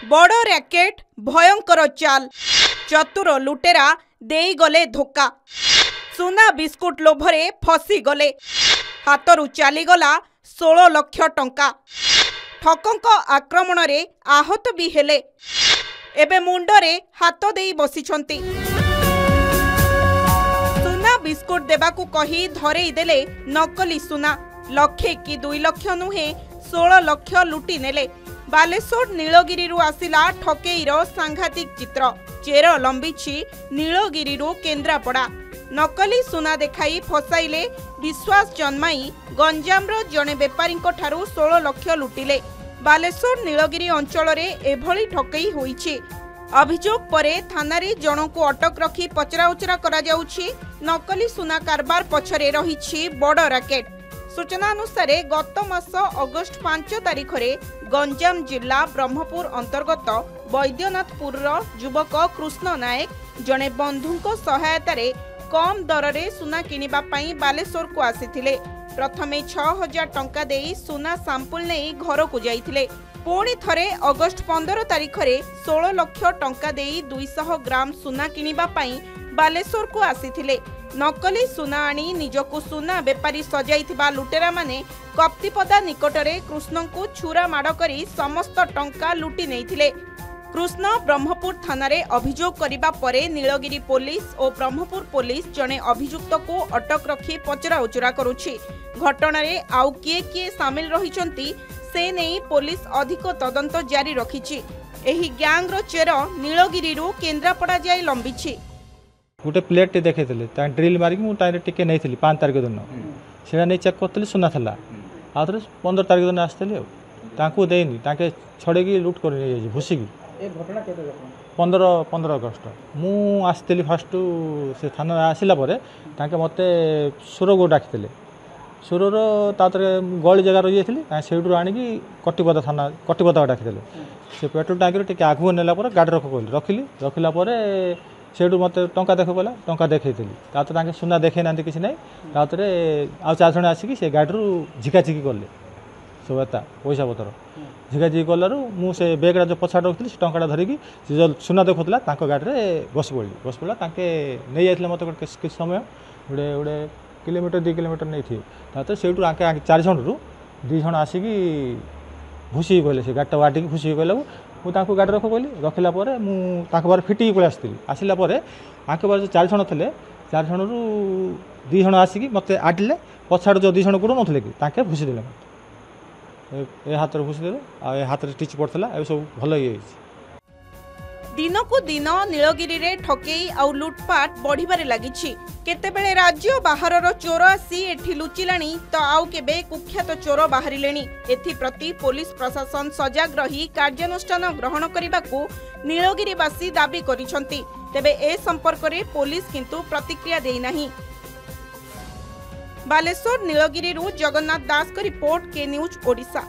बड़ रैकेट भयंकर चाल चतुर लुटेरा देई गले धोका सुना बिस्कुट लोभरे फसी गले हाथरू चलीगला 16 लाख टंका ठकंक आक्रमण रे आहत भी हेले एबे मुंडरे हाथ देई बसिछंती सुना बिस्कुट देबाकू कही धरेई देले नकली सुना लक्षे कि 2 लाख नुहे 16 लाख लुटी नेले। बालेश्वर नीलगिरी आसिला ठकेईर सांघातिक चित्र चेर लंबिछि नीलगिरी केन्द्रापड़ा नकली सुना देखाई फसाइले विश्वास जन्माई गंजामर जड़े बेपारी 16 लाख लुटिले। बालेश्वर नीलगिरी अंचल एभली ठकेई होईछि। अभियोग परे थानारे जनकू अटक रखी पचराउचरा करा जाउछि। नकली सुना कारबार पछरे रहिछि बड़ रैकेट। सूचना अनुसार गत मास अगस्ट 5 तारिख रे गंजाम जिला ब्रह्मपुर अंतर्गत बैद्यनाथपुर युवक कृष्ण नायक जड़े बंधुंको सहायता रे कम दर रे सुना किनिबा पई बालेश्वर को आसीथिले। प्रथमे 6000 टंका देई सुना सैंपल नहीं घर को जाइथिले। पुणी थरे अगस्ट 15 तारिख रे 16 लाख टंका देई 200 ग्राम सुना किनिबा पई बालेश्वर को आसीथिले। नकली सुना आनी निजकु सुना बेपारी सजाइथिबा लुटेरा माने कप्तिपदा निकटरे कृष्ण को छुरा माड़ करी समस्त टंका लुटी नैथिले। कृष्ण ब्रह्मपुर थानारे अभियोग करिबा परे नीलगिरी पुलिस और ब्रह्मपुर पुलिस जने अभियुक्त को अटक रखी पचराउचरा करुछि। घटनारे आउ किए सामिल रहिचंती से नहीं पुलिस अधिक तदंत जारी रखिछि। एही गैंग रो चेर नीलगिरी केन्द्रापड़ा जाय लंबिछि। गोटे प्लेट देखी ड्रिल मारिक मुझे टिके नहीं 5 तारिख दिन से नहीं चेक करी सुना था आउ थे 15 तारिख दिन आसती देनी छड़े लुट कर भूसिकी 15 अगस्ट मुझे फास्ट से थाना आसला मत सुर को डाकी सुरर गली जगह रही जाती से आणिकी कटिपदा थाना कटिपदा डाकी से पेट्रोल टांकी टे आगू नेला गाड़ी रखिली रखिला से मत टंका देख बोला टंका देखी सुना देखे ना कि ना आउ 4 जन आसिक से गाड़ी झिकाझिकी कले सब एता पैसा पतर झिकाझिकी कलु मुझे बेगड़ा जो पछाड़ रखी से टंका धरिकी जो सुना देखुला गाड़ी में बस पड़ा नहीं जाते मत किस समय गोटे गोटे किलोमीटर 2 किलोमीटर नहीं थी से 4 जन रू 2 जन आसिक भूसी गले से गाड़ी वाटिक भूसी गला मुझे गाड़ी रख कहली रखिला मुझे फिटिकी पलि आसला आंके बारे 4 जन थे 4 जन रू 2 जन आसिक मत आडिले पछाड़ जो 2 जन गुड़ नथिले कि भूसी देले ए हाथ भूसी देले आ हाथ टिच पड़ता ए सब भल ये दिनकू दिन नीलगिरी रे ठकेई आउ लुटपाट बढ़िबारे लागिछि। केतेबेले राज्य बाहरर चोर आसी एठी लुचिलाणी तो आउ केबे कुख्यात चोर बाहरिलेणी। एथि प्रति पुलिस प्रशासन सजग रही कार्यानुष्ठान ग्रहण करिबाकू नीलगिरीवासी दाबी करिसंती। तेबे ए संपर्क रे पुलिस किंतु प्रतिक्रिया देई नाही। बालेश्वर नीलगिरी जगन्नाथ दास को रिपोर्ट के न्यूज ओडिशा।